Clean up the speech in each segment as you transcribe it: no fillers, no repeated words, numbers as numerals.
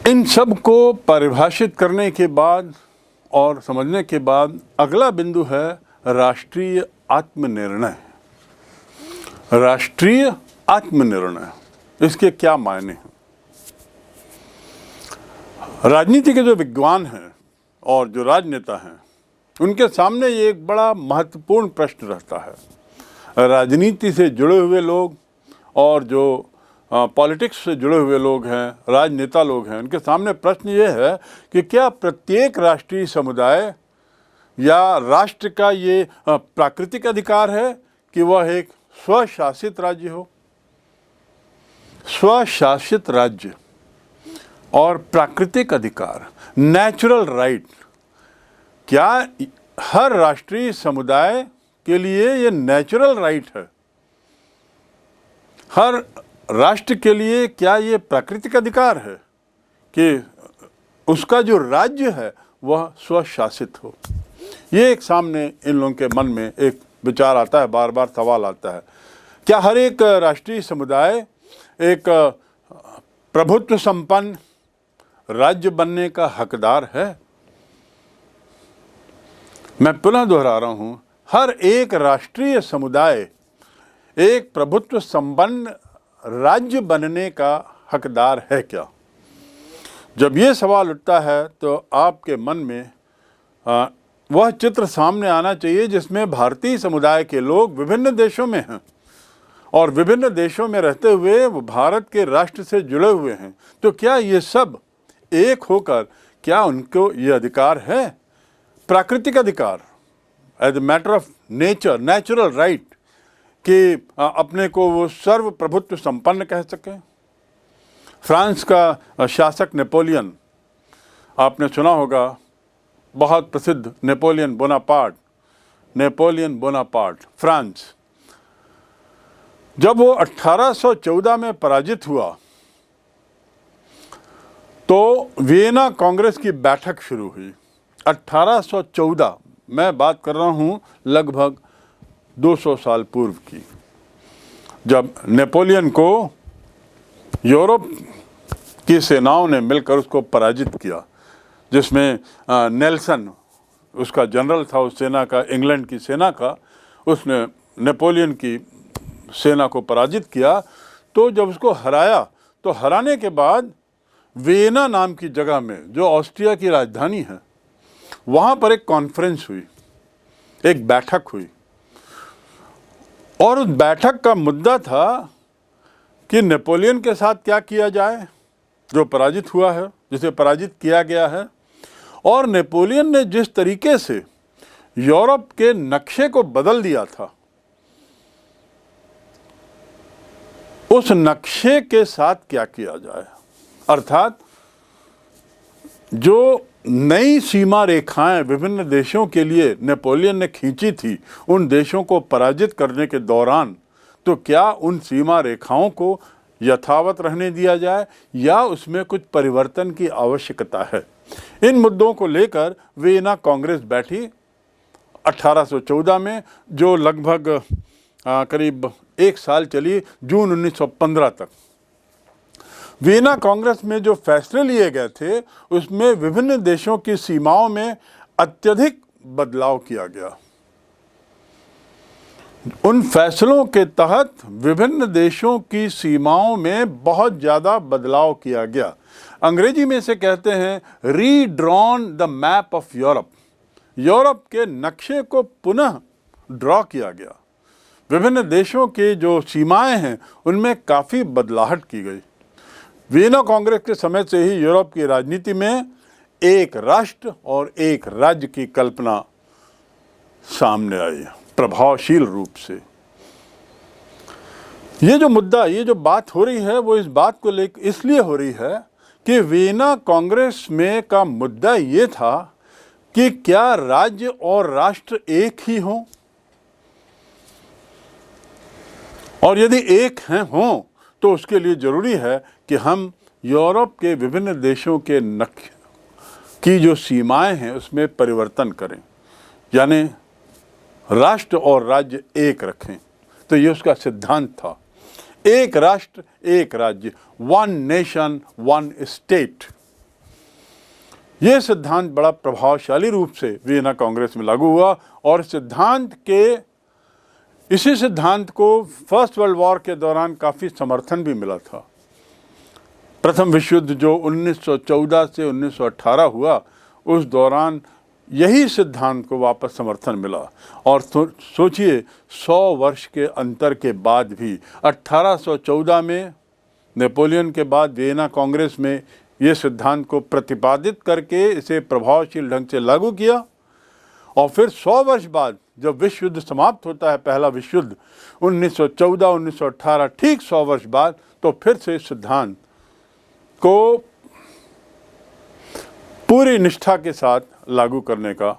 इन सब को परिभाषित करने के बाद और समझने के बाद अगला बिंदु है राष्ट्रीय आत्मनिर्णय। राष्ट्रीय आत्मनिर्णय, इसके क्या मायने हैं? राजनीति के जो विद्वान हैं और जो राजनेता हैं, उनके सामने ये एक बड़ा महत्वपूर्ण प्रश्न रहता है। राजनीति से जुड़े हुए लोग और जो पॉलिटिक्स से जुड़े हुए लोग हैं, राजनेता लोग हैं, उनके सामने प्रश्न ये है कि क्या प्रत्येक राष्ट्रीय समुदाय या राष्ट्र का ये प्राकृतिक अधिकार है कि वह एक स्वशासित राज्य हो? स्वशासित राज्य और प्राकृतिक अधिकार, नेचुरल राइट, क्या हर राष्ट्रीय समुदाय के लिए ये नेचुरल राइट है? हर राष्ट्र के लिए क्या ये प्राकृतिक अधिकार है कि उसका जो राज्य है वह स्वशासित हो? ये एक सामने इन लोगों के मन में एक विचार आता है, बार बार सवाल आता है। क्या हर एक राष्ट्रीय समुदाय एक प्रभुत्व संपन्न राज्य बनने का हकदार है? मैं पुनः दोहरा रहा हूँ, हर एक राष्ट्रीय समुदाय एक प्रभुत्व संपन्न राज्य बनने का हकदार है क्या? जब ये सवाल उठता है तो आपके मन में वह चित्र सामने आना चाहिए जिसमें भारतीय समुदाय के लोग विभिन्न देशों में हैं और विभिन्न देशों में रहते हुए वो भारत के राष्ट्र से जुड़े हुए हैं। तो क्या ये सब एक होकर क्या उनको ये अधिकार है, प्राकृतिक अधिकार, as a matter of nature, natural right, कि अपने को वो सर्वप्रभुत्व संपन्न कह सकें? फ्रांस का शासक नेपोलियन, आपने सुना होगा, बहुत प्रसिद्ध नेपोलियन बोनापार्ट, फ्रांस, जब वो 1814 में पराजित हुआ तो वियना कांग्रेस की बैठक शुरू हुई। 1814, मैं बात कर रहा हूँ लगभग 200 साल पूर्व की, जब नेपोलियन को यूरोप की सेनाओं ने मिलकर उसको पराजित किया, जिसमें नेल्सन उसका जनरल था, उस सेना का, इंग्लैंड की सेना का, उसने नेपोलियन की सेना को पराजित किया। तो जब उसको हराया तो हराने के बाद वियना नाम की जगह में, जो ऑस्ट्रिया की राजधानी है, वहाँ पर एक कॉन्फ्रेंस हुई, एक बैठक हुई और उस बैठक का मुद्दा था कि नेपोलियन के साथ क्या किया जाए, जो पराजित हुआ है, जिसे पराजित किया गया है। और नेपोलियन ने जिस तरीके से यूरोप के नक्शे को बदल दिया था, उस नक्शे के साथ क्या किया जाए, अर्थात जो नई सीमा रेखाएं विभिन्न देशों के लिए नेपोलियन ने खींची थी उन देशों को पराजित करने के दौरान, तो क्या उन सीमा रेखाओं को यथावत रहने दिया जाए या उसमें कुछ परिवर्तन की आवश्यकता है? इन मुद्दों को लेकर वियना कांग्रेस बैठी 1814 में, जो लगभग करीब 1 साल चली, जून 1915 तक। वियना कांग्रेस में जो फैसले लिए गए थे उसमें विभिन्न देशों की सीमाओं में अत्यधिक बदलाव किया गया। उन फैसलों के तहत विभिन्न देशों की सीमाओं में बहुत ज़्यादा बदलाव किया गया। अंग्रेजी में से कहते हैं redrawn the map of Europe. Europe के नक्शे को पुनः ड्रॉ किया गया। विभिन्न देशों के जो सीमाएं हैं उनमें काफ़ी बदलाहट की गई। वियना कांग्रेस के समय से ही यूरोप की राजनीति में एक राष्ट्र और एक राज्य की कल्पना सामने आई, प्रभावशील रूप से। ये जो मुद्दा, ये जो बात हो रही है, वो इस बात को लेकर इसलिए हो रही है कि वियना कांग्रेस में का मुद्दा ये था कि क्या राज्य और राष्ट्र एक ही हों, और यदि एक हैं हों तो उसके लिए ज़रूरी है कि हम यूरोप के विभिन्न देशों के नक्शे की जो सीमाएं हैं उसमें परिवर्तन करें, यानी राष्ट्र और राज्य एक रखें। तो ये उसका सिद्धांत था, एक राष्ट्र एक राज्य, वन नेशन वन स्टेट। ये सिद्धांत बड़ा प्रभावशाली रूप से वियना कांग्रेस में लागू हुआ और इसी सिद्धांत को फर्स्ट वर्ल्ड वॉर के दौरान काफ़ी समर्थन भी मिला था। प्रथम विश्व युद्ध जो 1914 से 1918 हुआ, उस दौरान यही सिद्धांत को वापस समर्थन मिला। और सोचिए 100 वर्ष के अंतर के बाद भी 1814 में नेपोलियन के बाद वियना कांग्रेस में ये सिद्धांत को प्रतिपादित करके इसे प्रभावशील ढंग से लागू किया। और फिर 100 वर्ष बाद जब विश्व युद्ध समाप्त होता है, पहला विश्व युद्ध 1914-1918, ठीक 100 वर्ष बाद, तो फिर से इस सिद्धांत को पूरी निष्ठा के साथ लागू करने का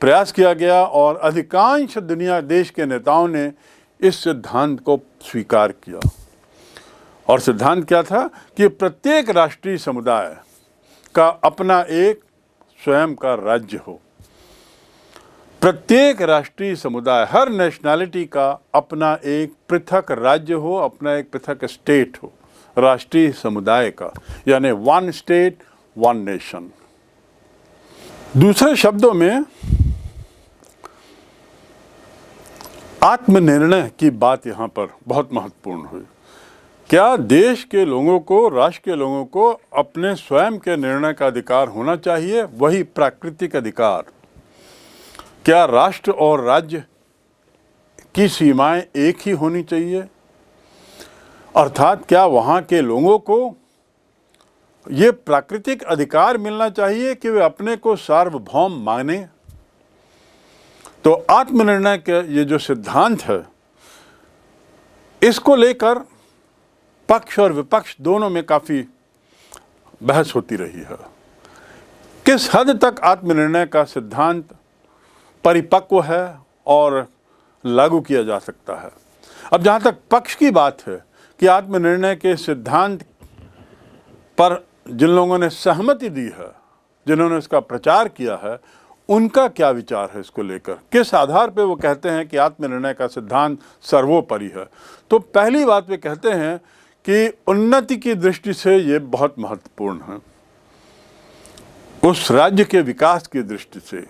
प्रयास किया गया और अधिकांश दुनिया देश के नेताओं ने इस सिद्धांत को स्वीकार किया। और सिद्धांत क्या था कि प्रत्येक राष्ट्रीय समुदाय का अपना एक स्वयं का राज्य हो। प्रत्येक राष्ट्रीय समुदाय, हर नेशनैलिटी का अपना एक पृथक राज्य हो, अपना एक पृथक स्टेट हो, राष्ट्रीय समुदाय का, यानी वन स्टेट वन नेशन। दूसरे शब्दों में आत्मनिर्णय की बात यहाँ पर बहुत महत्वपूर्ण हुई। क्या देश के लोगों को, राष्ट्र के लोगों को अपने स्वयं के निर्णय का अधिकार होना चाहिए, वही प्राकृतिक अधिकार? क्या राष्ट्र और राज्य की सीमाएं एक ही होनी चाहिए? अर्थात क्या वहाँ के लोगों को ये प्राकृतिक अधिकार मिलना चाहिए कि वे अपने को सार्वभौम माने? तो आत्मनिर्णय के ये जो सिद्धांत है, इसको लेकर पक्ष और विपक्ष दोनों में काफ़ी बहस होती रही है। किस हद तक आत्मनिर्णय का सिद्धांत परिपक्व है और लागू किया जा सकता है? अब जहाँ तक पक्ष की बात है कि आत्मनिर्णय के सिद्धांत पर जिन लोगों ने सहमति दी है, जिन्होंने इसका प्रचार किया है, उनका क्या विचार है इसको लेकर? किस आधार पे वो कहते हैं कि आत्मनिर्णय का सिद्धांत सर्वोपरि है? तो पहली बात वे कहते हैं कि उन्नति की दृष्टि से ये बहुत महत्वपूर्ण है, उस राज्य के विकास की दृष्टि से,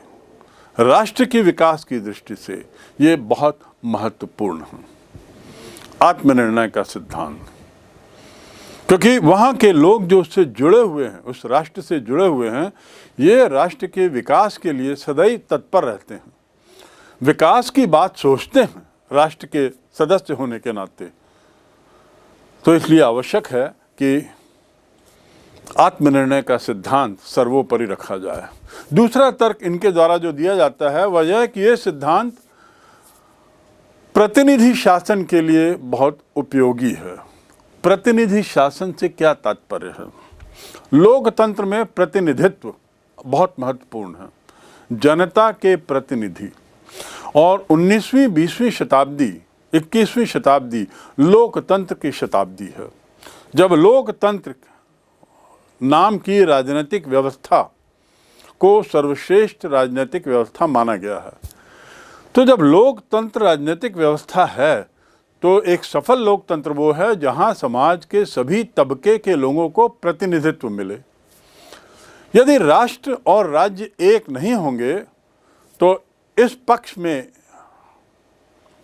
राष्ट्र के विकास की दृष्टि से ये बहुत महत्वपूर्ण है आत्मनिर्णय का सिद्धांत। क्योंकि वहाँ के लोग जो उससे जुड़े हुए हैं, उस राष्ट्र से जुड़े हुए हैं, ये राष्ट्र के विकास के लिए सदैव तत्पर रहते हैं, विकास की बात सोचते हैं राष्ट्र के सदस्य होने के नाते। तो इसलिए आवश्यक है कि आत्मनिर्णय का सिद्धांत सर्वोपरि रखा जाए। दूसरा तर्क इनके द्वारा जो दिया जाता है वह यह है कि यह सिद्धांत प्रतिनिधि शासन के लिए बहुत उपयोगी है। प्रतिनिधि शासन से क्या तात्पर्य है? लोकतंत्र में प्रतिनिधित्व बहुत महत्वपूर्ण है, जनता के प्रतिनिधि। और 19वीं 20वीं शताब्दी, 21वीं शताब्दी लोकतंत्र की शताब्दी है, जब लोकतंत्र नाम की राजनीतिक व्यवस्था को सर्वश्रेष्ठ राजनीतिक व्यवस्था माना गया है। तो जब लोकतंत्र राजनीतिक व्यवस्था है तो एक सफल लोकतंत्र वो है जहां समाज के सभी तबके के लोगों को प्रतिनिधित्व मिले। यदि राष्ट्र और राज्य एक नहीं होंगे तो इस पक्ष में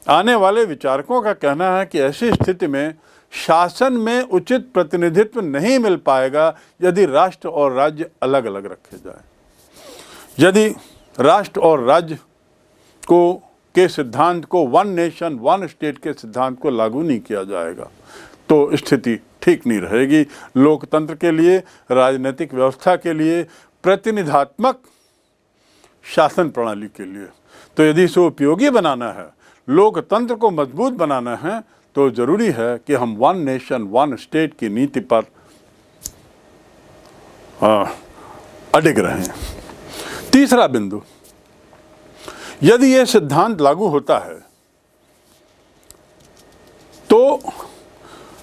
आने वाले विचारकों का कहना है कि ऐसी स्थिति में शासन में उचित प्रतिनिधित्व नहीं मिल पाएगा यदि राष्ट्र और राज्य अलग अलग रखे जाए। यदि राष्ट्र और राज्य के सिद्धांत को, वन नेशन वन स्टेट के सिद्धांत को लागू नहीं किया जाएगा तो स्थिति ठीक नहीं रहेगी। लोकतंत्र के लिए, राजनीतिक व्यवस्था के लिए, प्रतिनिधात्मक शासन प्रणाली के लिए। तो यदि इसे उपयोगी बनाना है, लोकतंत्र को मजबूत बनाना है, तो जरूरी है कि हम वन नेशन वन स्टेट की नीति पर अडिग रहें। तीसरा बिंदु, यदि यह सिद्धांत लागू होता है तो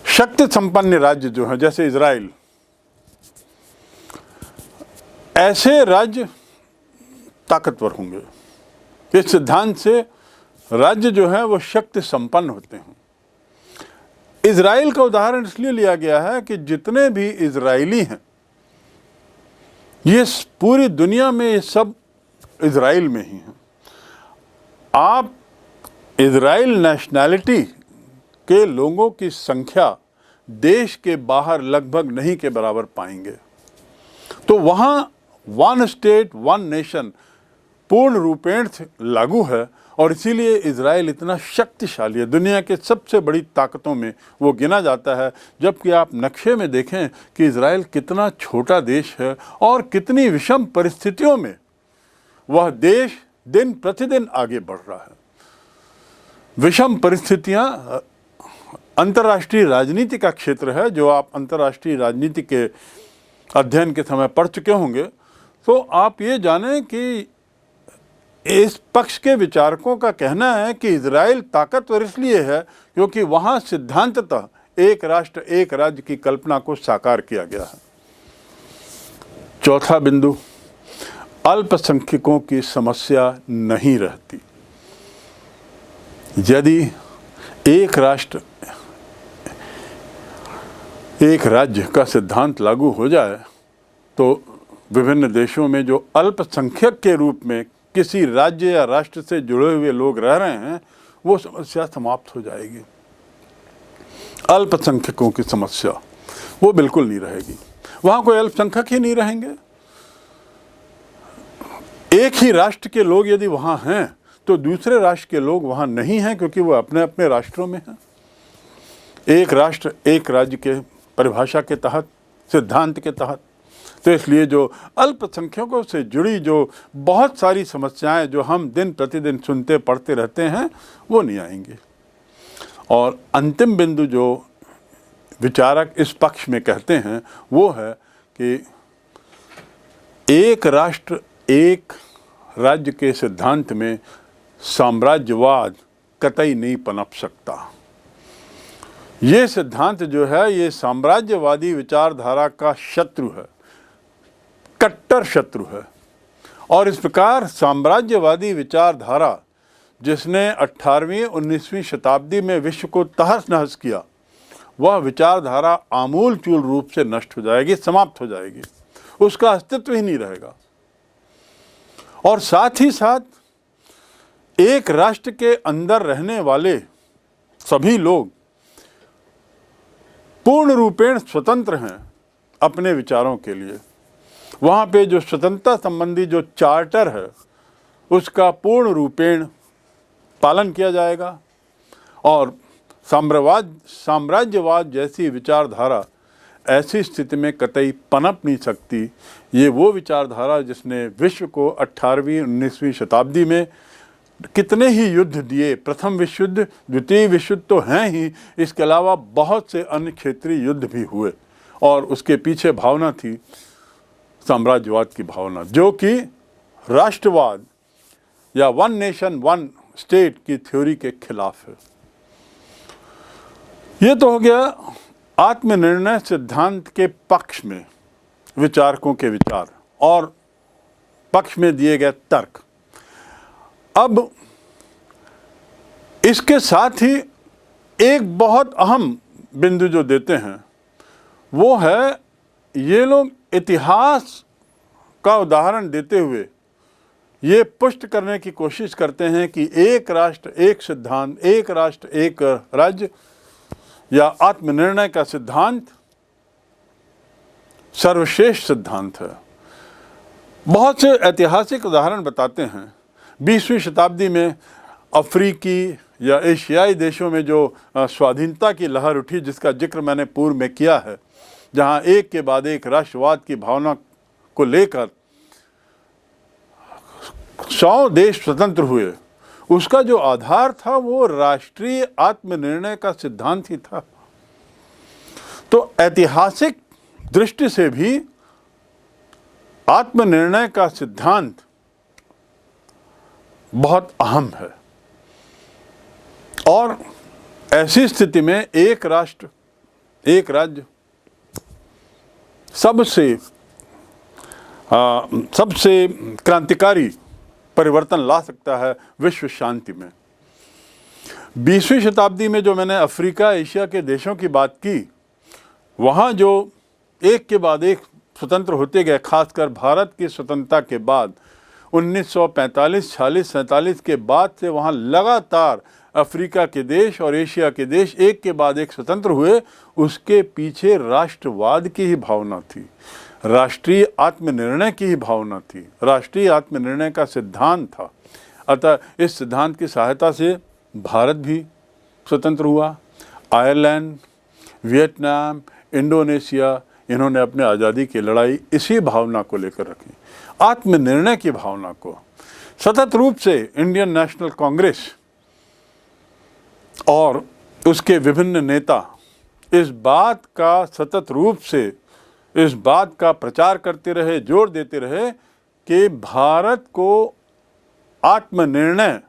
शक्ति संपन्न राज्य जो है, जैसे इजराइल, ऐसे राज्य ताकतवर होंगे। इस सिद्धांत से राज्य जो है वो शक्ति संपन्न होते हैं। इजराइल का उदाहरण इसलिए लिया गया है कि जितने भी इजरायली हैं ये पूरी दुनिया में ये सब इजराइल में ही है। आप इजराइल नेशनैलिटी के लोगों की संख्या देश के बाहर लगभग नहीं के बराबर पाएंगे। तो वहाँ वन स्टेट वन नेशन पूर्ण रूपेण लागू है और इसीलिए इजराइल इतना शक्तिशाली है, दुनिया के सबसे बड़ी ताकतों में वो गिना जाता है। जबकि आप नक्शे में देखें कि इजराइल कितना छोटा देश है और कितनी विषम परिस्थितियों में वह देश दिन प्रतिदिन आगे बढ़ रहा है। विषम परिस्थितियां अंतर्राष्ट्रीय राजनीति का क्षेत्र है, जो आप अंतर्राष्ट्रीय राजनीति के अध्ययन के समय पढ़ चुके होंगे। तो आप ये जानें कि इस पक्ष के विचारकों का कहना है कि इजराइल ताकतवर इसलिए है क्योंकि वहाँ सिद्धांततः एक राष्ट्र एक राज्य की कल्पना को साकार किया गया है। चौथा बिंदु, अल्पसंख्यकों की समस्या नहीं रहती। यदि एक राष्ट्र एक राज्य का सिद्धांत लागू हो जाए तो विभिन्न देशों में जो अल्पसंख्यक के रूप में किसी राज्य या राष्ट्र से जुड़े हुए लोग रह रहे हैं वो समस्या समाप्त हो जाएगी। अल्पसंख्यकों की समस्या वो बिल्कुल नहीं रहेगी, वहाँ कोई अल्पसंख्यक ही नहीं रहेंगे। एक ही राष्ट्र के लोग यदि वहाँ हैं तो दूसरे राष्ट्र के लोग वहाँ नहीं हैं क्योंकि वो अपने अपने राष्ट्रों में हैं। एक राष्ट्र एक राज्य के परिभाषा के तहत, सिद्धांत के तहत। तो इसलिए जो अल्पसंख्यकों से जुड़ी जो बहुत सारी समस्याएं जो हम दिन प्रतिदिन सुनते पढ़ते रहते हैं वो नहीं आएंगी। और अंतिम बिंदु जो विचारक इस पक्ष में कहते हैं वो है कि एक राष्ट्र एक राज्य के सिद्धांत में साम्राज्यवाद कतई नहीं पनप सकता। ये सिद्धांत जो है ये साम्राज्यवादी विचारधारा का शत्रु है, कट्टर शत्रु है। और इस प्रकार साम्राज्यवादी विचारधारा जिसने 18वीं 19वीं शताब्दी में विश्व को तहस नहस किया, वह विचारधारा आमूल चूल रूप से नष्ट हो जाएगी, समाप्त हो जाएगी, उसका अस्तित्व ही नहीं रहेगा। और साथ ही साथ एक राष्ट्र के अंदर रहने वाले सभी लोग पूर्ण रूपेण स्वतंत्र हैं अपने विचारों के लिए। वहाँ पे जो स्वतंत्रता संबंधी जो चार्टर है उसका पूर्ण रूपेण पालन किया जाएगा। और साम्राज्यवाद जैसी विचारधारा ऐसी स्थिति में कतई पनप नहीं सकती। ये वो विचारधारा जिसने विश्व को 18वीं 19वीं शताब्दी में कितने ही युद्ध दिए, प्रथम विश्व युद्ध, द्वितीय विश्व युद्ध तो हैं ही, इसके अलावा बहुत से अन्य क्षेत्रीय युद्ध भी हुए। और उसके पीछे भावना थी साम्राज्यवाद की भावना, जो कि राष्ट्रवाद या वन नेशन वन स्टेट की थ्योरी के खिलाफ है। ये तो हो गया आत्मनिर्णय सिद्धांत के पक्ष में विचारकों के विचार और पक्ष में दिए गए तर्क। अब इसके साथ ही एक बहुत अहम बिंदु जो देते हैं वो है ये लोग इतिहास का उदाहरण देते हुए ये पुष्ट करने की कोशिश करते हैं कि एक राष्ट्र एक सिद्धांत, एक राष्ट्र एक राज्य या आत्मनिर्णय का सिद्धांत सर्वश्रेष्ठ सिद्धांत है। बहुत से ऐतिहासिक उदाहरण बताते हैं। 20वीं शताब्दी में अफ्रीकी या एशियाई देशों में जो स्वाधीनता की लहर उठी, जिसका जिक्र मैंने पूर्व में किया है, जहां एक के बाद एक राष्ट्रवाद की भावना को लेकर 100 देश स्वतंत्र हुए, उसका जो आधार था वो राष्ट्रीय आत्मनिर्णय का सिद्धांत ही था। तो ऐतिहासिक दृष्टि से भी आत्मनिर्णय का सिद्धांत बहुत अहम है। और ऐसी स्थिति में एक राष्ट्र एक राज्य सबसे क्रांतिकारी परिवर्तन ला सकता है विश्व शांति में। 20वीं शताब्दी में जो मैंने अफ्रीका एशिया के देशों की बात की, वहाँ जो एक के बाद एक स्वतंत्र होते गए, खासकर भारत की स्वतंत्रता के बाद 1945, 46, 47 के बाद से वहाँ लगातार अफ्रीका के देश और एशिया के देश एक के बाद एक स्वतंत्र हुए। उसके पीछे राष्ट्रवाद की ही भावना थी, राष्ट्रीय आत्मनिर्णय की ही भावना थी, राष्ट्रीय आत्मनिर्णय का सिद्धांत था। अतः इस सिद्धांत की सहायता से भारत भी स्वतंत्र हुआ। आयरलैंड, वियतनाम, इंडोनेशिया, इन्होंने अपने आज़ादी की लड़ाई इसी भावना को लेकर रखी, आत्मनिर्णय की भावना को। सतत रूप से इंडियन नेशनल कांग्रेस और उसके विभिन्न नेता इस बात का सतत रूप से इस बात का प्रचार करते रहे, जोर देते रहे कि भारत को आत्मनिर्णय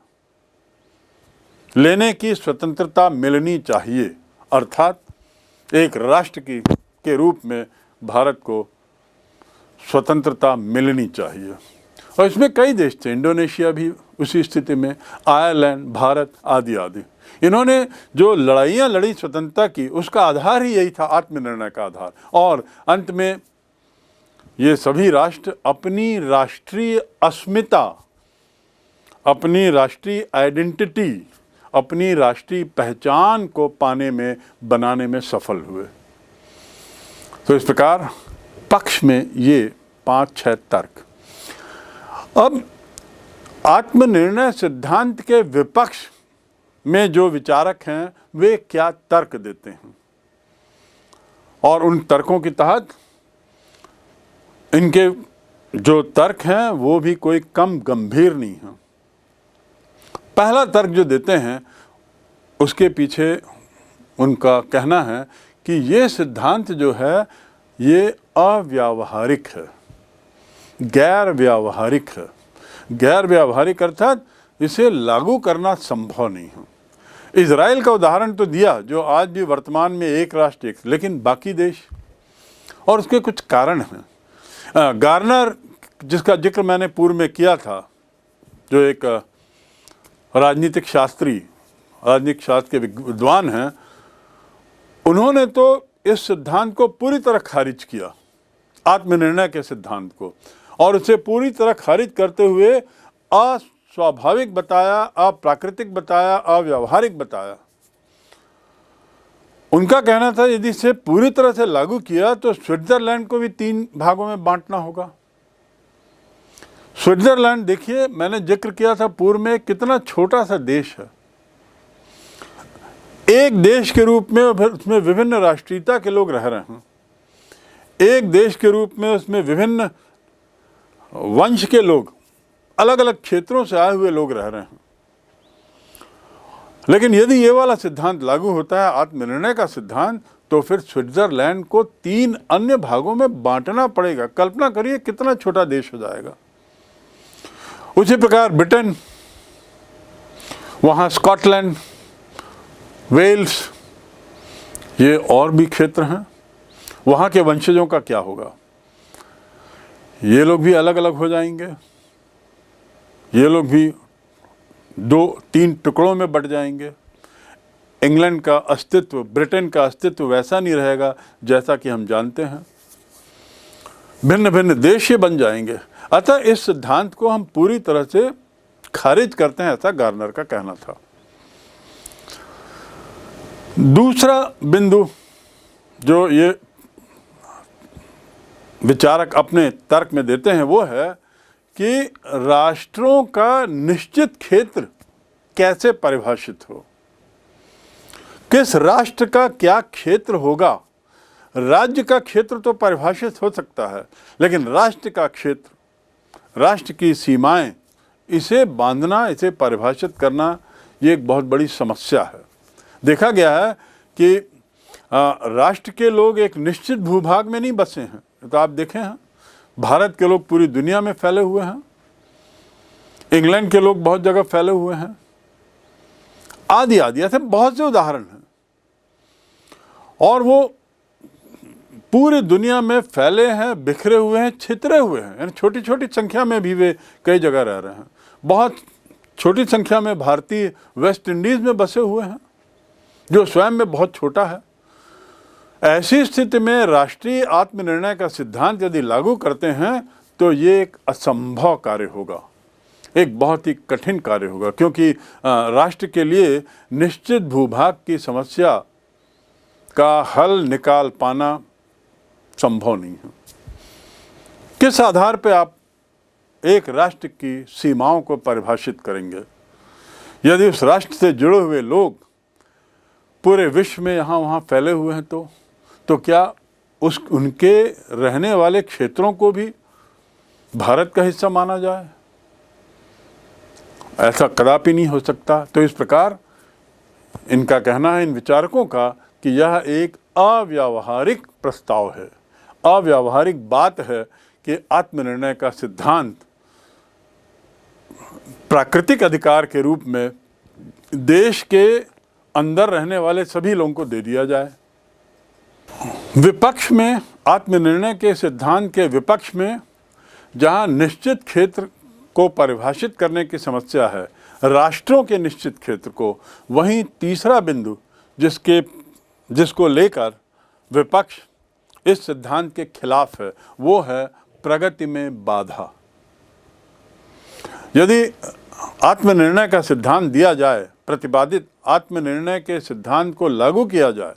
लेने की स्वतंत्रता मिलनी चाहिए, अर्थात एक राष्ट्र के रूप में भारत को स्वतंत्रता मिलनी चाहिए। और इसमें कई देश थे, इंडोनेशिया भी उसी स्थिति में, आयरलैंड, भारत आदि आदि। इन्होंने जो लड़ाइयाँ लड़ी स्वतंत्रता की, उसका आधार ही यही था, आत्मनिर्णय का आधार। और अंत में ये सभी राष्ट्र अपनी राष्ट्रीय अस्मिता, अपनी राष्ट्रीय आइडेंटिटी, अपनी राष्ट्रीय पहचान को पाने में, बनाने में सफल हुए। तो इस प्रकार पक्ष में ये 5-6 तर्क। अब आत्मनिर्णय सिद्धांत के विपक्ष में जो विचारक हैं वे क्या तर्क देते हैं, और उन तर्कों के तहत इनके जो तर्क हैं वो भी कोई कम गंभीर नहीं है। पहला तर्क जो देते हैं उसके पीछे उनका कहना है कि ये सिद्धांत जो है ये अव्यावहारिक है, गैर व्यावहारिक है। गैर व्यावहारिक अर्थात इसे लागू करना संभव नहीं है। इजराइल का उदाहरण तो दिया, जो आज भी वर्तमान में एक राष्ट्र एक, लेकिन बाकी देश, और उसके कुछ कारण हैं। गार्नर, जिसका जिक्र मैंने पूर्व में किया था, जो एक राजनीतिक शास्त्र के विद्वान हैं, उन्होंने तो इस सिद्धांत को पूरी तरह खारिज किया, आत्मनिर्णय के सिद्धांत को, और उसे पूरी तरह खारिज करते हुए अस्वाभाविक बताया, अप्राकृतिक बताया, अव्यावहारिक बताया। उनका कहना था यदि इसे पूरी तरह से लागू किया तो स्विट्जरलैंड को भी 3 भागों में बांटना होगा। स्विट्जरलैंड, देखिए मैंने जिक्र किया था पूर्व में, कितना छोटा सा देश है। एक देश के रूप में उसमें विभिन्न राष्ट्रीयता के लोग रह रहे हैं, एक देश के रूप में उसमें विभिन्न वंश के लोग, अलग अलग क्षेत्रों से आए हुए लोग रह रहे हैं। लेकिन यदि ये वाला सिद्धांत लागू होता है, आत्मनिर्णय का सिद्धांत, तो फिर स्विट्जरलैंड को 3 अन्य भागों में बांटना पड़ेगा। कल्पना करिए कितना छोटा देश हो जाएगा। उसी प्रकार ब्रिटेन, वहाँ स्कॉटलैंड, वेल्स, ये और भी क्षेत्र हैं, वहाँ के वंशजों का क्या होगा? ये लोग भी अलग अलग हो जाएंगे, ये लोग भी 2-3 टुकड़ों में बट जाएंगे। इंग्लैंड का अस्तित्व, ब्रिटेन का अस्तित्व वैसा नहीं रहेगा जैसा कि हम जानते हैं, भिन्न भिन्न देश ये बन जाएंगे। अतः इस सिद्धांत को हम पूरी तरह से खारिज करते हैं, ऐसा गार्नर का कहना था। दूसरा बिंदु जो ये विचारक अपने तर्क में देते हैं वो है कि राष्ट्रों का निश्चित क्षेत्र कैसे परिभाषित हो, किस राष्ट्र का क्या क्षेत्र होगा। राज्य का क्षेत्र तो परिभाषित हो सकता है, लेकिन राष्ट्र का क्षेत्र, राष्ट्र की सीमाएं, इसे बांधना, इसे परिभाषित करना, ये एक बहुत बड़ी समस्या है। देखा गया है कि राष्ट्र के लोग एक निश्चित भूभाग में नहीं बसे हैं। तो आप देखें हैं, भारत के लोग पूरी दुनिया में फैले हुए हैं, इंग्लैंड के लोग बहुत जगह फैले हुए हैं, आदि आदि, ऐसे बहुत से उदाहरण हैं। और वो पूरी दुनिया में फैले हैं, बिखरे हुए हैं, छितरे हुए हैं, यानी छोटी छोटी संख्या में भी वे कई जगह रह रहे हैं। बहुत छोटी संख्या में भारतीय वेस्ट इंडीज़ में बसे हुए हैं, जो स्वयं में बहुत छोटा है। ऐसी स्थिति में राष्ट्रीय आत्मनिर्णय का सिद्धांत यदि लागू करते हैं तो ये एक असंभव कार्य होगा, एक बहुत ही कठिन कार्य होगा, क्योंकि राष्ट्र के लिए निश्चित भूभाग की समस्या का हल निकाल पाना संभव नहीं है। किस आधार पर आप एक राष्ट्र की सीमाओं को परिभाषित करेंगे? यदि उस राष्ट्र से जुड़े हुए लोग पूरे विश्व में यहाँ वहाँ फैले हुए हैं तो क्या उनके रहने वाले क्षेत्रों को भी भारत का हिस्सा माना जाए? ऐसा कदापि नहीं हो सकता। तो इस प्रकार इनका कहना है, इन विचारकों का, कि यह एक अव्यावहारिक प्रस्ताव है, अव्यावहारिक बात है कि आत्मनिर्णय का सिद्धांत प्राकृतिक अधिकार के रूप में देश के अंदर रहने वाले सभी लोगों को दे दिया जाए। विपक्ष में, आत्मनिर्णय के सिद्धांत के विपक्ष में, जहां निश्चित क्षेत्र को परिभाषित करने की समस्या है, राष्ट्रों के निश्चित क्षेत्र को, वहीं तीसरा बिंदु जिसको लेकर विपक्ष इस सिद्धांत के खिलाफ है, वो है प्रगति में बाधा। यदि आत्मनिर्णय का सिद्धांत दिया जाए, प्रतिपादित आत्मनिर्णय के सिद्धांत को लागू किया जाए,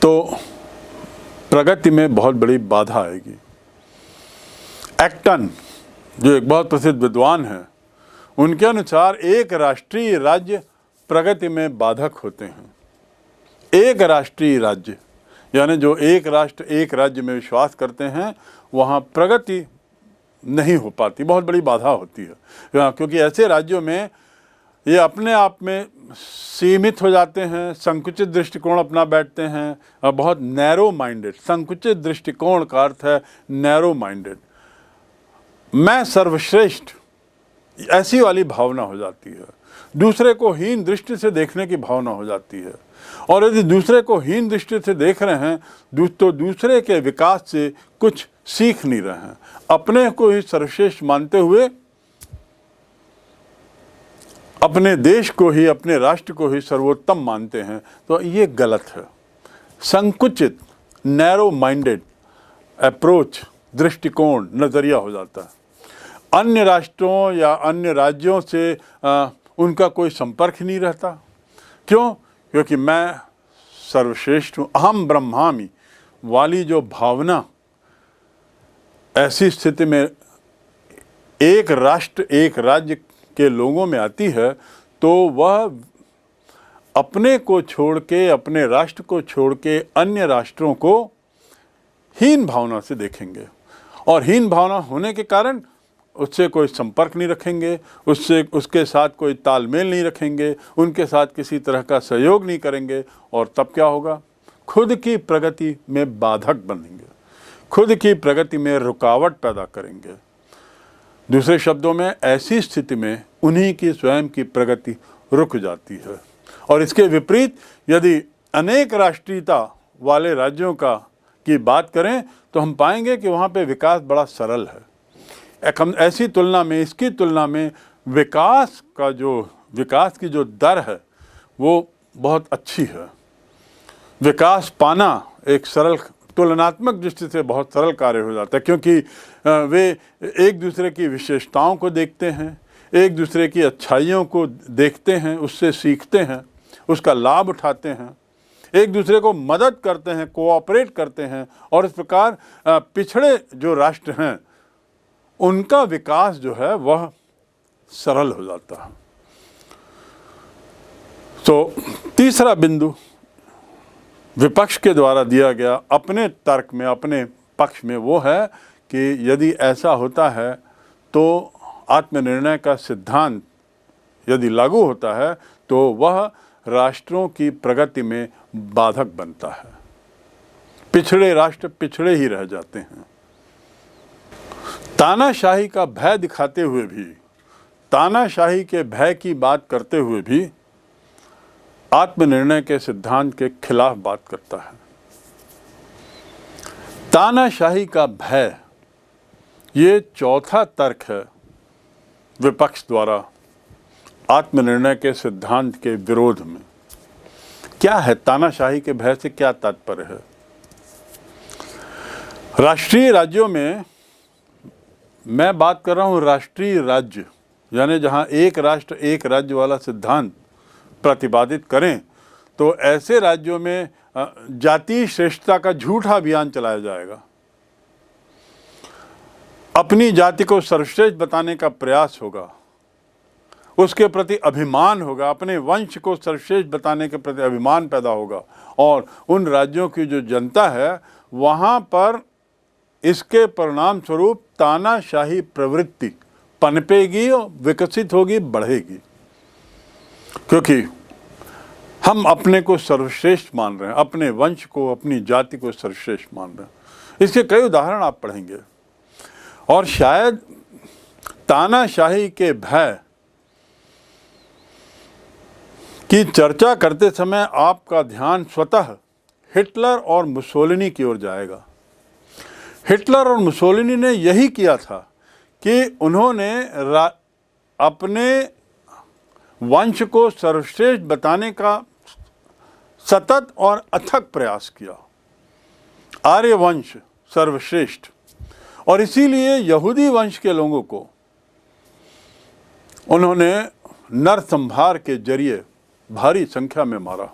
तो प्रगति में बहुत बड़ी बाधा आएगी। एक्टन, जो एक बहुत प्रसिद्ध विद्वान हैं, उनके अनुसार एक राष्ट्रीय राज्य प्रगति में बाधक होते हैं। एक राष्ट्रीय राज्य यानी जो एक राष्ट्र एक राज्य में विश्वास करते हैं, वहाँ प्रगति नहीं हो पाती, बहुत बड़ी बाधा होती है, क्योंकि ऐसे राज्यों में ये अपने आप में सीमित हो जाते हैं, संकुचित दृष्टिकोण अपना बैठते हैं, और बहुत नैरो माइंडेड, संकुचित दृष्टिकोण का अर्थ है नैरो माइंडेड, मैं सर्वश्रेष्ठ, ऐसी वाली भावना हो जाती है। दूसरे को हीन दृष्टि से देखने की भावना हो जाती है, और यदि दूसरे को हीन दृष्टि से देख रहे हैं तो दूसरे के विकास से कुछ सीख नहीं रहे हैं, अपने को ही सर्वश्रेष्ठ मानते हुए अपने देश को ही, अपने राष्ट्र को ही सर्वोत्तम मानते हैं, तो ये गलत है। संकुचित, नैरो माइंडेड अप्रोच, दृष्टिकोण, नज़रिया हो जाता है। अन्य राष्ट्रों या अन्य राज्यों से उनका कोई संपर्क नहीं रहता। क्यों? क्योंकि मैं सर्वश्रेष्ठ हूँ, अहम ब्रह्मामि वाली जो भावना ऐसी स्थिति में एक राष्ट्र एक राज्य के लोगों में आती है, तो वह अपने को छोड़ के, अपने राष्ट्र को छोड़ के अन्य राष्ट्रों को हीन भावना से देखेंगे, और हीन भावना होने के कारण उससे कोई संपर्क नहीं रखेंगे, उसके साथ कोई तालमेल नहीं रखेंगे, उनके साथ किसी तरह का सहयोग नहीं करेंगे, और तब क्या होगा? खुद की प्रगति में बाधक बनेंगे, खुद की प्रगति में रुकावट पैदा करेंगे। दूसरे शब्दों में, ऐसी स्थिति में उन्हीं की स्वयं की प्रगति रुक जाती है। और इसके विपरीत यदि अनेक राष्ट्रीयता वाले राज्यों की बात करें, तो हम पाएंगे कि वहाँ पे विकास बड़ा सरल है। ऐसी तुलना में, इसकी तुलना में विकास की जो दर है वो बहुत अच्छी है। विकास पाना एक सरल, तुलनात्मक दृष्टि से बहुत सरल कार्य हो जाता है, क्योंकि वे एक दूसरे की विशेषताओं को देखते हैं, एक दूसरे की अच्छाइयों को देखते हैं, उससे सीखते हैं, उसका लाभ उठाते हैं, एक दूसरे को मदद करते हैं, कोऑपरेट करते हैं, और इस प्रकार पिछड़े जो राष्ट्र हैं उनका विकास जो है वह सरल हो जाता है। तो तीसरा बिंदु विपक्ष के द्वारा दिया गया अपने तर्क में, अपने पक्ष में, वो है कि यदि ऐसा होता है तो आत्मनिर्णय का सिद्धांत यदि लागू होता है तो वह राष्ट्रों की प्रगति में बाधक बनता है, पिछड़े राष्ट्र पिछड़े ही रह जाते हैं। तानाशाही का भय दिखाते हुए भी, तानाशाही के भय की बात करते हुए भी आत्मनिर्णय के सिद्धांत के खिलाफ बात करता है। तानाशाही का भय, ये चौथा तर्क है विपक्ष द्वारा आत्मनिर्णय के सिद्धांत के विरोध में। क्या है तानाशाही के भय से क्या तात्पर्य है? राष्ट्रीय राज्यों में मैं बात कर रहा हूं, राष्ट्रीय राज्य यानी जहां एक राष्ट्र एक राज्य वाला सिद्धांत प्रतिपादित करें, तो ऐसे राज्यों में जातीय श्रेष्ठता का झूठा अभियान चलाया जाएगा। अपनी जाति को सर्वश्रेष्ठ बताने का प्रयास होगा, उसके प्रति अभिमान होगा, अपने वंश को सर्वश्रेष्ठ बताने के प्रति अभिमान पैदा होगा, और उन राज्यों की जो जनता है वहाँ पर इसके परिणाम स्वरूप तानाशाही प्रवृत्ति पनपेगी, विकसित होगी, बढ़ेगी, क्योंकि हम अपने को सर्वश्रेष्ठ मान रहे हैं, अपने वंश को, अपनी जाति को सर्वश्रेष्ठ मान रहे हैं। इसके कई उदाहरण आप पढ़ेंगे, और शायद तानाशाही के भय की चर्चा करते समय आपका ध्यान स्वतः हिटलर और मुसोलिनी की ओर जाएगा। हिटलर और मुसोलिनी ने यही किया था कि उन्होंने अपने वंश को सर्वश्रेष्ठ बताने का सतत और अथक प्रयास किया, आर्य वंश सर्वश्रेष्ठ, और इसीलिए यहूदी वंश के लोगों को उन्होंने नरसंहार के जरिए भारी संख्या में मारा।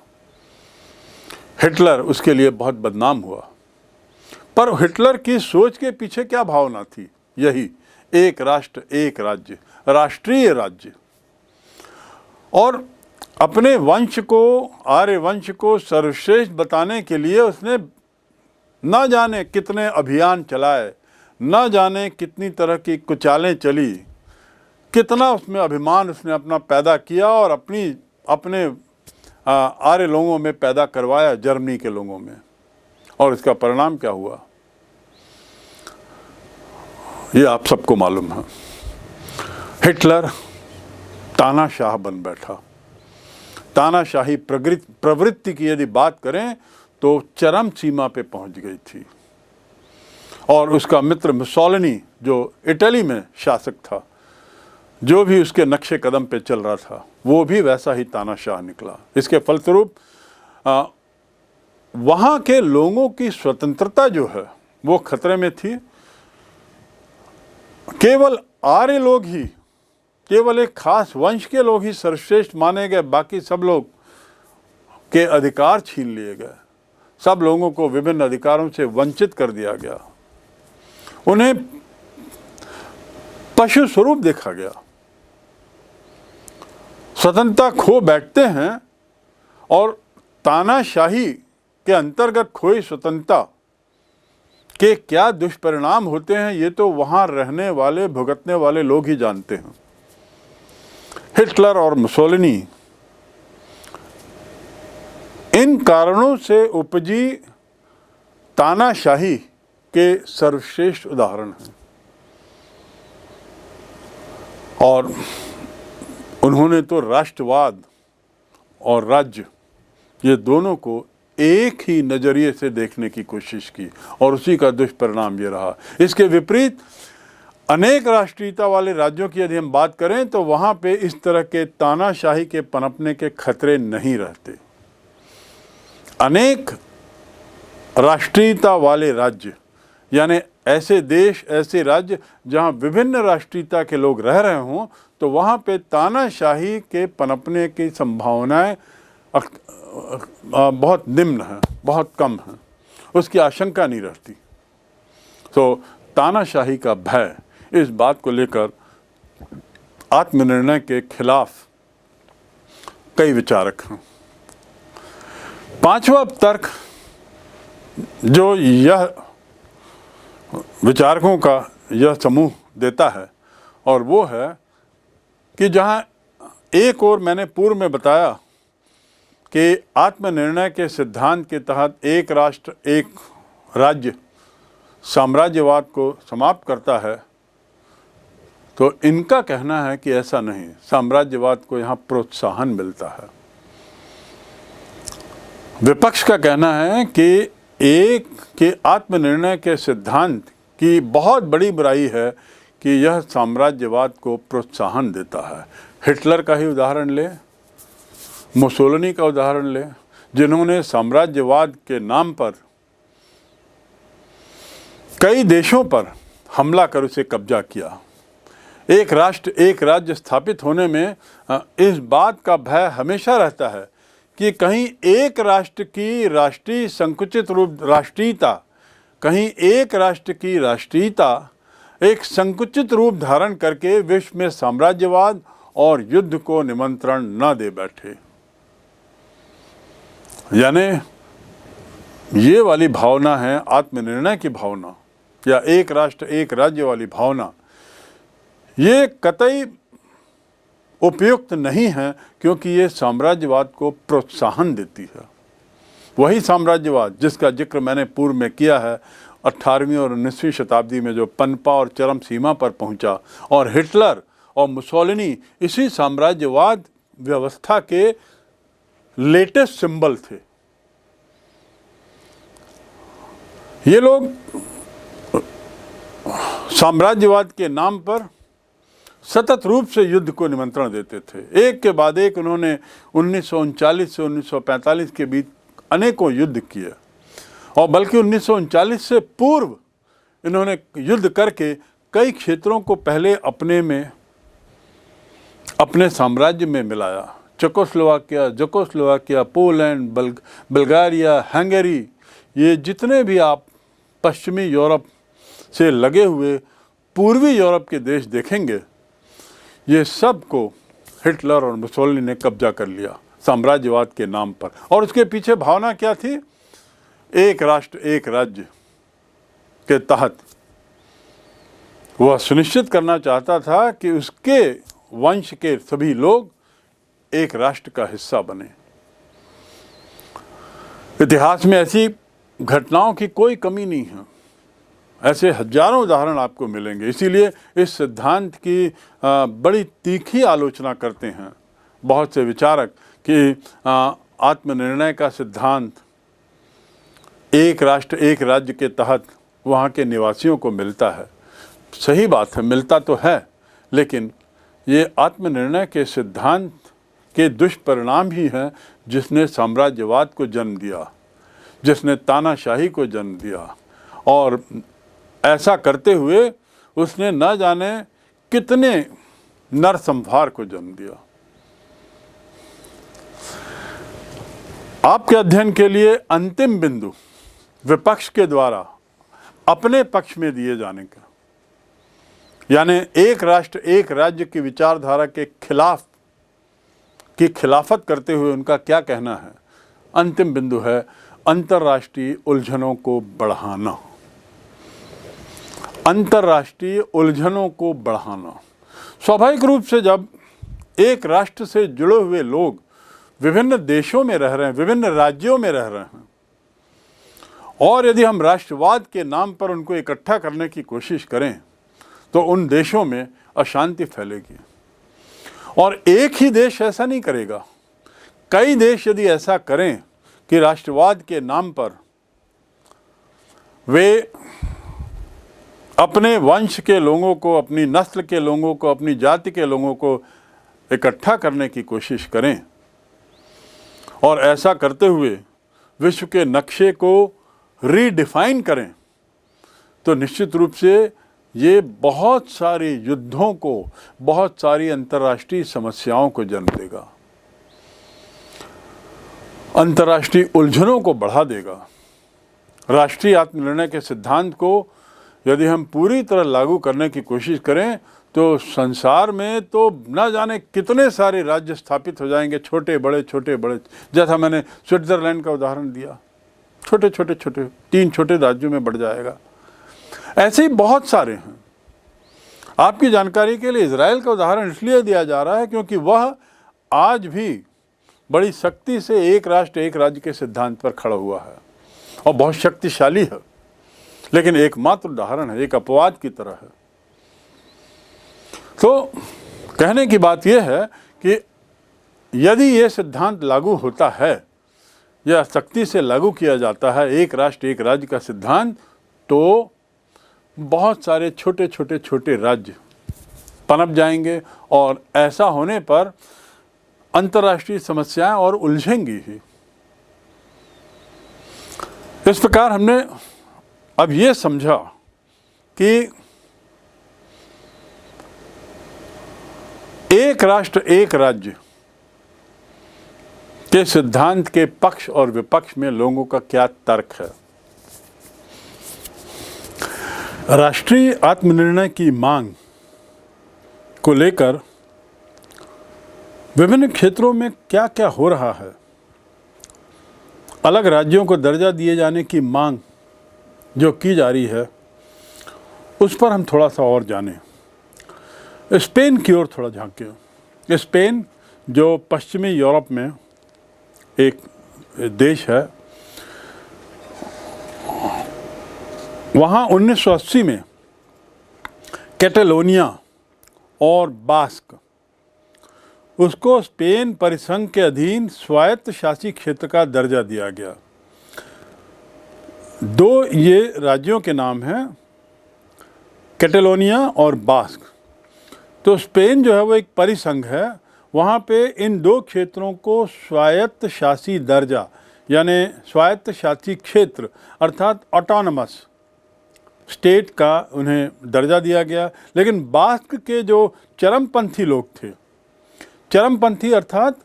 हिटलर उसके लिए बहुत बदनाम हुआ, पर हिटलर की सोच के पीछे क्या भावना थी? यही एक राष्ट्र एक राज्य, राष्ट्रीय राज्य, और अपने वंश को, आर्य वंश को सर्वश्रेष्ठ बताने के लिए उसने न जाने कितने अभियान चलाए, न जाने कितनी तरह की कुचालें चली, कितना उसमें अभिमान उसने अपना पैदा किया और अपने आर्य लोगों में पैदा करवाया, जर्मनी के लोगों में, और इसका परिणाम क्या हुआ ये आप सबको मालूम है। हिटलर तानाशाह बन बैठा। तानाशाही प्रवृत्ति की यदि बात करें तो चरम सीमा पे पहुंच गई थी, और उसका मित्र मुसोलिनी जो इटली में शासक था, जो भी उसके नक्शे कदम पे चल रहा था, वो भी वैसा ही तानाशाह निकला। इसके फलस्वरूप वहाँ के लोगों की स्वतंत्रता जो है वो खतरे में थी। केवल आर्य लोग ही, केवल एक खास वंश के लोग ही सर्वश्रेष्ठ माने गए, बाकी सब लोग के अधिकार छीन लिए गए, सब लोगों को विभिन्न अधिकारों से वंचित कर दिया गया, उन्हें पशु स्वरूप देखा गया। स्वतंत्रता खो बैठते हैं, और तानाशाही के अंतर्गत खोई स्वतंत्रता के क्या दुष्परिणाम होते हैं ये तो वहां रहने वाले, भुगतने वाले लोग ही जानते हैं। हिटलर और मुसोलिनी इन कारणों से उपजी तानाशाही के सर्वश्रेष्ठ उदाहरण हैं, और उन्होंने तो राष्ट्रवाद और राज्य ये दोनों को एक ही नज़रिए से देखने की कोशिश की, और उसी का दुष्परिणाम ये रहा। इसके विपरीत अनेक राष्ट्रीयता वाले राज्यों की यदि हम बात करें तो वहाँ पे इस तरह के तानाशाही के पनपने के खतरे नहीं रहते। अनेक राष्ट्रीयता वाले राज्य यानी ऐसे देश, ऐसे राज्य जहाँ विभिन्न राष्ट्रीयता के लोग रह रहे हों, तो वहाँ पे तानाशाही के पनपने की संभावनाएं बहुत निम्न हैं, बहुत कम हैं, उसकी आशंका नहीं रहती। तो तानाशाही का भय, इस बात को लेकर आत्मनिर्णय के खिलाफ कई विचारक हैं। पांचवा तर्क जो यह विचारकों का यह समूह देता है, और वो है कि जहाँ एक और मैंने पूर्व में बताया कि आत्मनिर्णय के सिद्धांत के तहत एक राष्ट्र एक राज्य साम्राज्यवाद को समाप्त करता है, तो इनका कहना है कि ऐसा नहीं, साम्राज्यवाद को यहाँ प्रोत्साहन मिलता है। विपक्ष का कहना है कि आत्मनिर्णय के सिद्धांत की बहुत बड़ी बुराई है कि यह साम्राज्यवाद को प्रोत्साहन देता है। हिटलर का ही उदाहरण ले, मुसोलिनी का उदाहरण ले, जिन्होंने साम्राज्यवाद के नाम पर कई देशों पर हमला कर उसे कब्जा किया। एक राष्ट्र एक राज्य स्थापित होने में इस बात का भय हमेशा रहता है कि कहीं एक राष्ट्र की राष्ट्रीय संकुचित रूप राष्ट्रीयता, कहीं एक राष्ट्र की राष्ट्रीयता एक संकुचित रूप धारण करके विश्व में साम्राज्यवाद और युद्ध को निमंत्रण न दे बैठे। यानी ये वाली भावना है आत्मनिर्णय की भावना या एक राष्ट्र एक राज्य वाली भावना, ये कतई उपयुक्त नहीं है, क्योंकि ये साम्राज्यवाद को प्रोत्साहन देती है। वही साम्राज्यवाद जिसका जिक्र मैंने पूर्व में किया है, 18वीं और 19वीं शताब्दी में जो पनपा और चरम सीमा पर पहुंचा, और हिटलर और मुसोलिनी इसी साम्राज्यवाद व्यवस्था के लेटेस्ट सिंबल थे। ये लोग साम्राज्यवाद के नाम पर सतत रूप से युद्ध को निमंत्रण देते थे। एक के बाद एक उन्होंने 1939 से 1945 के बीच अनेकों युद्ध किए, और बल्कि 1939 से पूर्व इन्होंने युद्ध करके कई क्षेत्रों को पहले अपने साम्राज्य में मिलाया। चेकोस्लोवाकिया, पोलैंड, बल्गारिया, हंगरी, ये जितने भी आप पश्चिमी यूरोप से लगे हुए पूर्वी यूरोप के देश देखेंगे, ये सब को हिटलर और मुसोलिनी ने कब्जा कर लिया साम्राज्यवाद के नाम पर। और उसके पीछे भावना क्या थी? एक राष्ट्र एक राज्य के तहत वह सुनिश्चित करना चाहता था कि उसके वंश के सभी लोग एक राष्ट्र का हिस्सा बने। इतिहास में ऐसी घटनाओं की कोई कमी नहीं है, ऐसे हजारों उदाहरण आपको मिलेंगे। इसीलिए इस सिद्धांत की बड़ी तीखी आलोचना करते हैं बहुत से विचारक कि आत्मनिर्णय का सिद्धांत एक राष्ट्र एक राज्य के तहत वहाँ के निवासियों को मिलता है। सही बात है, मिलता तो है, लेकिन ये आत्मनिर्णय के सिद्धांत के दुष्परिणाम ही हैं जिसने साम्राज्यवाद को जन्म दिया, जिसने तानाशाही को जन्म दिया, और ऐसा करते हुए उसने न जाने कितने नरसंहार को जन्म दिया। आपके अध्ययन के लिए अंतिम बिंदु विपक्ष के द्वारा अपने पक्ष में दिए जाने का, यानी एक राष्ट्र एक राज्य की विचारधारा के खिलाफत करते हुए उनका क्या कहना है। अंतिम बिंदु है अंतर्राष्ट्रीय उलझनों को बढ़ाना। अंतर्राष्ट्रीय उलझनों को बढ़ाना। स्वाभाविक रूप से जब एक राष्ट्र से जुड़े हुए लोग विभिन्न देशों में रह रहे हैं, विभिन्न राज्यों में रह रहे हैं, और यदि हम राष्ट्रवाद के नाम पर उनको इकट्ठा करने की कोशिश करें तो उन देशों में अशांति फैलेगी। और एक ही देश ऐसा नहीं करेगा, कई देश यदि ऐसा करें कि राष्ट्रवाद के नाम पर वे अपने वंश के लोगों को, अपनी नस्ल के लोगों को, अपनी जाति के लोगों को इकट्ठा करने की कोशिश करें, और ऐसा करते हुए विश्व के नक्शे को रीडिफाइन करें, तो निश्चित रूप से ये बहुत सारे युद्धों को, बहुत सारी अंतर्राष्ट्रीय समस्याओं को जन्म देगा, अंतर्राष्ट्रीय उलझनों को बढ़ा देगा। राष्ट्रीय आत्मनिर्णय के सिद्धांत को यदि हम पूरी तरह लागू करने की कोशिश करें तो संसार में तो न जाने कितने सारे राज्य स्थापित हो जाएंगे, छोटे बड़े। जैसा मैंने स्विट्जरलैंड का उदाहरण दिया, छोटे 3 छोटे राज्यों में बढ़ जाएगा। ऐसे ही बहुत सारे हैं। आपकी जानकारी के लिए इजराइल का उदाहरण इसलिए दिया जा रहा है क्योंकि वह आज भी बड़ी सख्ती से एक राष्ट्र एक राज्य के सिद्धांत पर खड़ा हुआ है और बहुत शक्तिशाली है, लेकिन एकमात्र उदाहरण है, एक अपवाद की तरह है। तो कहने की बात यह है कि यदि ये सिद्धांत लागू होता है या सख्ती से लागू किया जाता है एक राष्ट्र एक राज्य का सिद्धांत, तो बहुत सारे छोटे राज्य पनप जाएंगे, और ऐसा होने पर अंतर्राष्ट्रीय समस्याएं और उलझेंगी ही। इस प्रकार हमने अब ये समझा कि एक राष्ट्र एक राज्य के सिद्धांत के पक्ष और विपक्ष में लोगों का क्या तर्क है। राष्ट्रीय आत्मनिर्णय की मांग को लेकर विभिन्न क्षेत्रों में क्या क्या हो रहा है, अलग राज्यों को दर्जा दिए जाने की मांग जो की जा रही है, उस पर हम थोड़ा सा और जानें। स्पेन की ओर थोड़ा झांकें। स्पेन जो पश्चिमी यूरोप में एक देश है, वहाँ 1980 में कैटेलोनिया और बास्क, उसको स्पेन परिसंघ के अधीन स्वायत्त शासी क्षेत्र का दर्जा दिया गया। दो ये राज्यों के नाम हैं, कैटेलोनिया और बास्क। तो स्पेन जो है वो एक परिसंघ है, वहाँ पे इन दो क्षेत्रों को स्वायत्त शासी दर्जा यानी स्वायत्त शासी क्षेत्र अर्थात ऑटोनमस स्टेट का उन्हें दर्जा दिया गया। लेकिन बास्क के जो चरमपंथी लोग थे, चरमपंथी अर्थात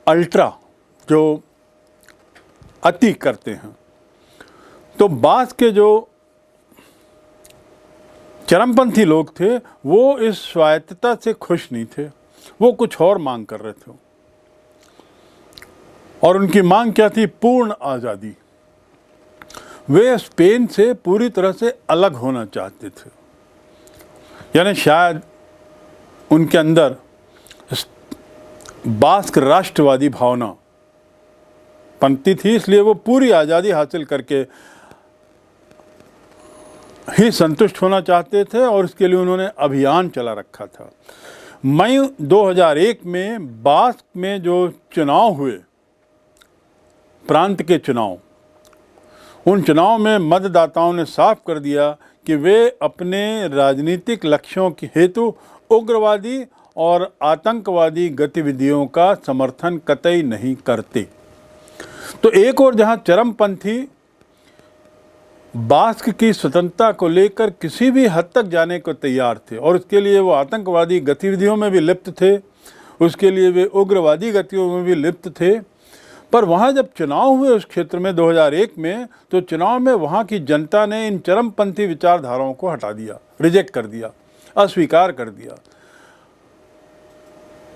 अल्ट्रा, जो अति करते हैं, तो बास्क के जो चरमपंथी लोग थे वो इस स्वायत्तता से खुश नहीं थे, वो कुछ और मांग कर रहे थे। और उनकी मांग क्या थी? पूर्ण आज़ादी। वे स्पेन से पूरी तरह से अलग होना चाहते थे, यानी शायद उनके अंदर बास्क राष्ट्रवादी भावना पनती थी, इसलिए वो पूरी आज़ादी हासिल करके ही संतुष्ट होना चाहते थे और इसके लिए उन्होंने अभियान चला रखा था। मई 2001 में बास्क में जो चुनाव हुए, प्रांत के चुनाव, उन चुनाव में मतदाताओं ने साफ कर दिया कि वे अपने राजनीतिक लक्ष्यों के हेतु उग्रवादी और आतंकवादी गतिविधियों का समर्थन कतई नहीं करते। तो एक और जहां चरमपंथी बास्क की स्वतंत्रता को लेकर किसी भी हद तक जाने को तैयार थे और उसके लिए वो आतंकवादी गतिविधियों में भी लिप्त थे, उसके लिए वे उग्रवादी गतिविधियों में भी लिप्त थे, पर वहाँ जब चुनाव हुए उस क्षेत्र में 2001 में, तो चुनाव में वहाँ की जनता ने इन चरमपंथी विचारधाराओं को हटा दिया, रिजेक्ट कर दिया, अस्वीकार कर दिया।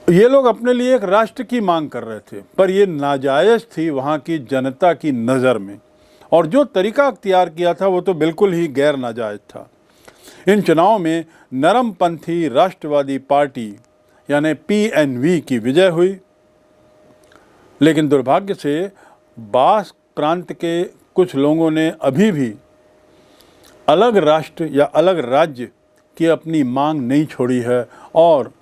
ये लोग अपने लिए एक राष्ट्र की मांग कर रहे थे, पर ये नाजायज़ थी वहाँ की जनता की नज़र में, और जो तरीका अख्तियार किया था वो तो बिल्कुल ही गैर नाजायज़ था। इन चुनाव में नरमपंथी राष्ट्रवादी पार्टी यानी PNV की विजय हुई, लेकिन दुर्भाग्य से बास्क प्रांत के कुछ लोगों ने अभी भी अलग राष्ट्र या अलग राज्य की अपनी मांग नहीं छोड़ी है और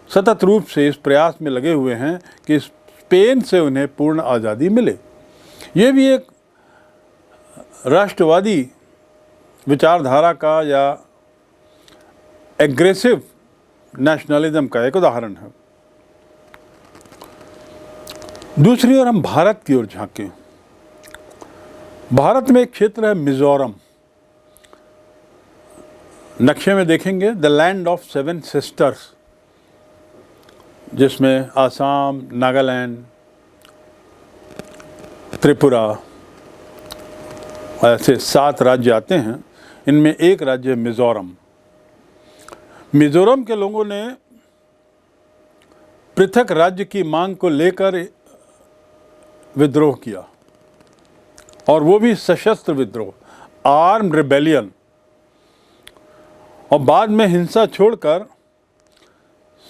सतत रूप से इस प्रयास में लगे हुए हैं कि स्पेन से उन्हें पूर्ण आज़ादी मिले। ये भी एक राष्ट्रवादी विचारधारा का या एग्रेसिव नेशनलिज्म का एक उदाहरण है। दूसरी ओर हम भारत की ओर झांकें। भारत में एक क्षेत्र है मिजोरम। नक्शे में देखेंगे द लैंड ऑफ 7 सिस्टर्स, जिसमें आसाम, नागालैंड, त्रिपुरा, ऐसे 7 राज्य आते हैं। इनमें एक राज्य है मिजोरम। मिजोरम के लोगों ने पृथक राज्य की मांग को लेकर विद्रोह किया, और वो भी सशस्त्र विद्रोह, आर्म्ड रिबेलियन, और बाद में हिंसा छोड़कर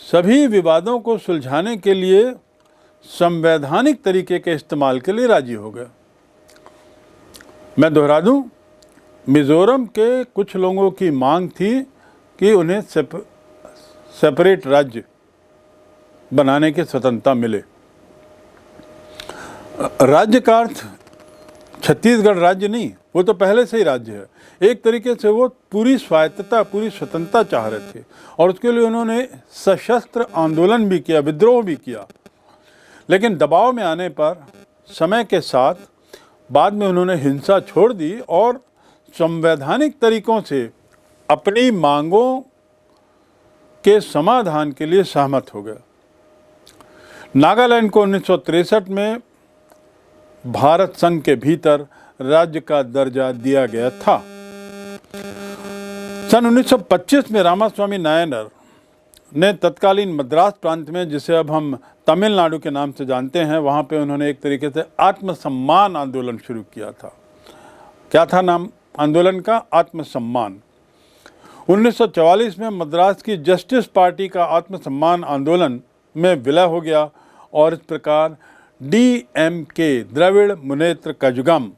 सभी विवादों को सुलझाने के लिए संवैधानिक तरीके के इस्तेमाल के लिए राजी हो गए। मैं दोहरा दूं, मिजोरम के कुछ लोगों की मांग थी कि उन्हें सेपरेट राज्य बनाने की स्वतंत्रता मिले। राज्य का अर्थ छत्तीसगढ़ राज्य नहीं, वो तो पहले से ही राज्य है। एक तरीके से वो पूरी स्वायत्तता, पूरी स्वतंत्रता चाह रहे थे, और उसके लिए उन्होंने सशस्त्र आंदोलन भी किया, विद्रोह भी किया। लेकिन दबाव में आने पर समय के साथ बाद में उन्होंने हिंसा छोड़ दी और संवैधानिक तरीकों से अपनी मांगों के समाधान के लिए सहमत हो गया। नागालैंड को 1963 में भारत संघ के भीतर राज्य का दर्जा दिया गया था। सन 1925 में रामास्वामी नायनर ने तत्कालीन मद्रास प्रांत में, जिसे अब हम तमिलनाडु के नाम से जानते हैं, वहाँ पे उन्होंने एक तरीके से आत्मसम्मान आंदोलन शुरू किया था। क्या था नाम आंदोलन का? आत्मसम्मान। 1944 में मद्रास की जस्टिस पार्टी का आत्मसम्मान आंदोलन में विलय हो गया और इस प्रकार DMK, द्रविड़ मुनेत्र कजगम,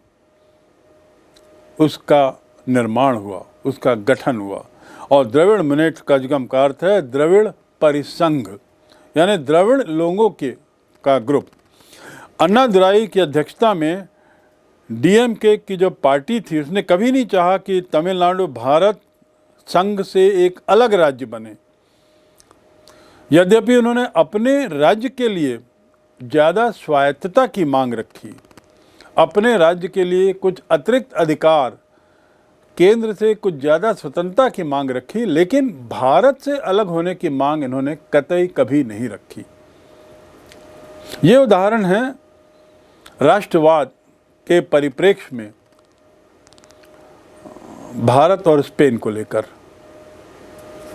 उसका निर्माण हुआ, उसका गठन हुआ। और द्रविड़ मुनेत्र कजगम का अर्थ है द्रविड़ परिसंघ, यानी द्रविड़ लोगों का ग्रुप। अन्नादुराई की अध्यक्षता में DMK की जो पार्टी थी, उसने कभी नहीं चाहा कि तमिलनाडु भारत संघ से एक अलग राज्य बने। यद्यपि उन्होंने अपने राज्य के लिए ज़्यादा स्वायत्तता की मांग रखी, अपने राज्य के लिए कुछ अतिरिक्त अधिकार, केंद्र से कुछ ज़्यादा स्वतंत्रता की मांग रखी, लेकिन भारत से अलग होने की मांग इन्होंने कतई कभी नहीं रखी। ये उदाहरण है राष्ट्रवाद के परिप्रेक्ष्य में भारत और स्पेन को लेकर।